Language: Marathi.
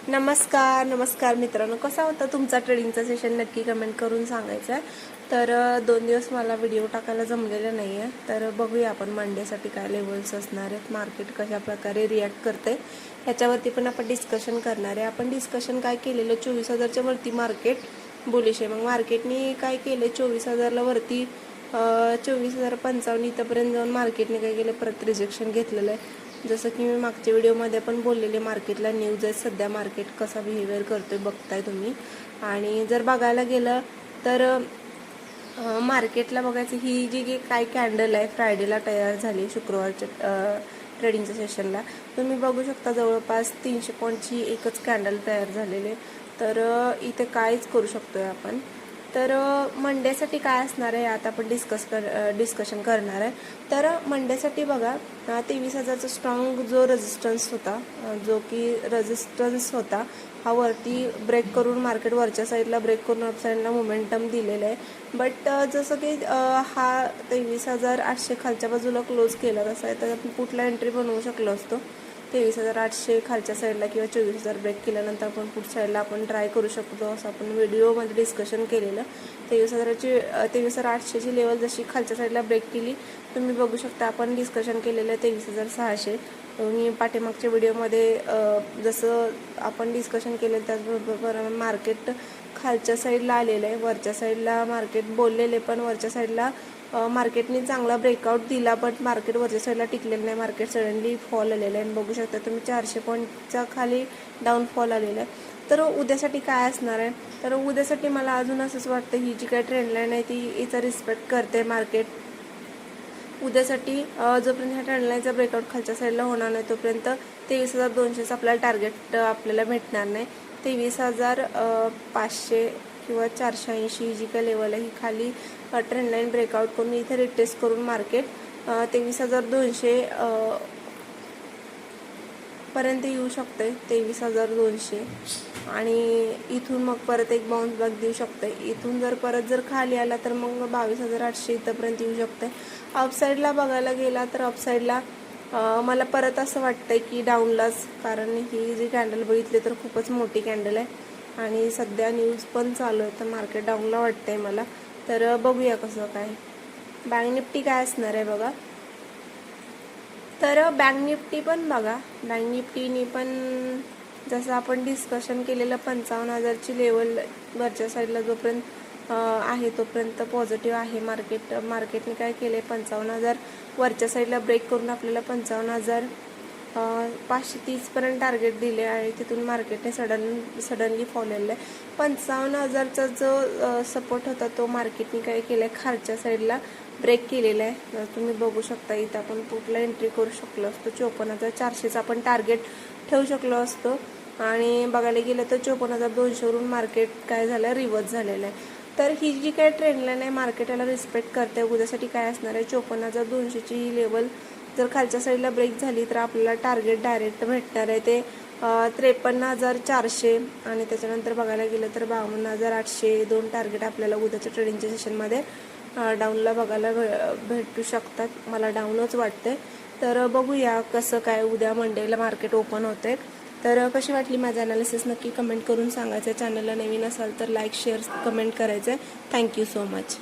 नमस्कार मित्रांनो, कसा होता तुमचा ट्रेडिंगचा सेशन नक्की कमेंट करून सांगायचं आहे। तर 2 दिवस मला व्हिडिओ टाकायला जमलेला नाही आहे, तर बघूया आपण मंडेसाठी काय लेवल्स असणार आहेत, मार्केट कशा प्रकारे रिॲक्ट करते ह्याच्यावरती पण आपण डिस्कशन करणार आहे। आपण डिस्कशन काय केलेलं, 24,000च्या वरती मार्केट बुलिश आहे। मग मार्केटने काय केले, 24,000ला वरती 24,055 इथपर्यंत जाऊन मार्केटने काय केलं, परत रिजेक्शन घेतलेलं आहे। जसं की मी मागच्या व्हिडिओमध्ये पण बोललेले, मार्केटला न्यूज आहे सध्या, मार्केट कसा बिहेवियर करतोय बघताय तुम्ही। आणि जर बघायला गेलं तर मार्केटला बघायचं, ही जी काय कॅन्डल आहे फ्रायडेला तयार झाली, शुक्रवारच्या ट्रेडिंगच्या सेशनला तुम्ही बघू शकता, जवळपास 300 पॉईंटची एकच कॅन्डल तयार झालेली आहे। तर इथे कायच करू शकतोय आपण। तर मंडेसाठी काय असणार आहे आता आपण डिस्कशन करणार आहे। तर मंडेसाठी बघा, 23,000चा स्ट्रॉंग जो रेजिस्टन्स होता, हा वरती ब्रेक करून मार्केट वरच्या साईडला ब्रेक करून अप साईडला मोमेंटम दिलेलं आहे। बट जसं की हा 23,800 खालच्या बाजूला क्लोज केला तसा आहे, तर आपण पुटला एंट्री बनवू शकलो असतो। 23,800 खालच्या साईडला किंवा 24,000 ब्रेक केल्यानंतर आपण पुढ साईडला आपण ट्राय करू शकतो, असं आपण व्हिडिओमध्ये डिस्कशन केलेलं। 23,800ची लेवल जशी खालच्या साईडला ब्रेक केली, तुम्ही बघू शकता आपण डिस्कशन केलेलं आहे 23,600। मी पाठीमागच्या व्हिडिओमध्ये जसं आपण डिस्कशन केलं त्याचबरोबर मार्केट खालच्या साईडला आलेलं आहे, वरच्या साईडला मार्केट बोललेले, पण वरच्या साईडला मार्केटने चांगला ब्रेकआउट दिला, बट मार्केट वरच्या साईडला टिकलेलं नाही, मार्केट सडनली फॉल आलेलं आहे। आणि बघू शकता तुम्ही 400 पॉईंटच्या खाली डाऊनफॉल आलेला आहे। तर उद्यासाठी काय असणार आहे, तर उद्यासाठी मला अजून असंच वाटतं, ही जी काही ट्रेंड लाईन आहे ती याचा रिस्पेक्ट करते मार्केट। उद्यासाठी जोपर्यंत ह्या ट्रेंड लाईनचा ब्रेकआउट खालच्या साईडला होणार नाही, तोपर्यंत 23,200चं आपल्याला टार्गेट आपल्याला भेटणार नाही। 23,500 किंवा 480 जी काही लेवल आहे, ही खाली ट्रेंड लाईन ब्रेकआउट करून इथे रिटेस्ट करून मार्केट 23,200 पर्यंत येऊ शकते, 23,200। आणि इथून मग परत एक बाउन्स बॅक देऊ शकते। इथून जर परत खाली आला तर मग 22,800 इथपर्यंत येऊ शकते। अपसाईडला बघायला गेला तर अपसाईडला मला परत असं वाटतंय की डाऊनलाच, कारण ही जी कॅन्डल बघितली तर खूपच मोठी कॅन्डल आहे आणि सध्या न्यूज पण चालू आहे, तर मार्केट डाऊनला वाटतंय मला। तर बघूया कसं काय। बँक निफ्टी काय असणार आहे बघा, तर बँक निफ्टी पण बघा, बँक निफ्टीनी पण जसं आपण डिस्कशन केलेलं 55,000ची लेवल वरच्या साईडला जोपर्यंत आहे तोपर्यंत पॉझिटिव्ह आहे मार्केट। मार्केटने काय केले, 55,000 वरच्या साईडला ब्रेक करून आपल्याला 55,530 पर्यंत टार्गेट दिले आहे, तिथून मार्केटने सडनली फॉल आलेलं आहे। 55,000चा जो सपोर्ट होता तो मार्केटने काय केलं आहे, खालच्या साईडला ब्रेक केलेला आहे। तुम्ही बघू शकता, इथं आपण पुटला एंट्री करू शकलो असतो, 54,400चा आपण टार्गेट ठेवू शकलो असतो। आणि बघायला गेलं तर 54,200वरून मार्केट काय झालं, रिव्हर्स झालेलं आहे। तर ही जी काही ट्रेंड लाईन आहे मार्केट याला रिस्पेक्ट करते। उद्यासाठी काय असणार आहे, 54,200ची ही लेवल जर खालच्या साईडला ब्रेक झाली तर आपल्याला टार्गेट डायरेक्ट भेटणार आहे ते 53,400। आणि त्याच्यानंतर बघायला गेलं तर 52,800। 2 टार्गेट आपल्याला उद्याच्या ट्रेडिंगच्या सेशनमध्ये डाऊनला बघायला भेटू शकतात, मला डाऊनच वाटते। तर बघूया कसं काय उद्या मंडेला मार्केट ओपन होते। तर कशी वाटली माझं ॲनालिसिस नक्की कमेंट करून सांगायचं। चॅनलला नवीन असाल तर लाईक शेअर कमेंट करायचं आहे। Thank you so much.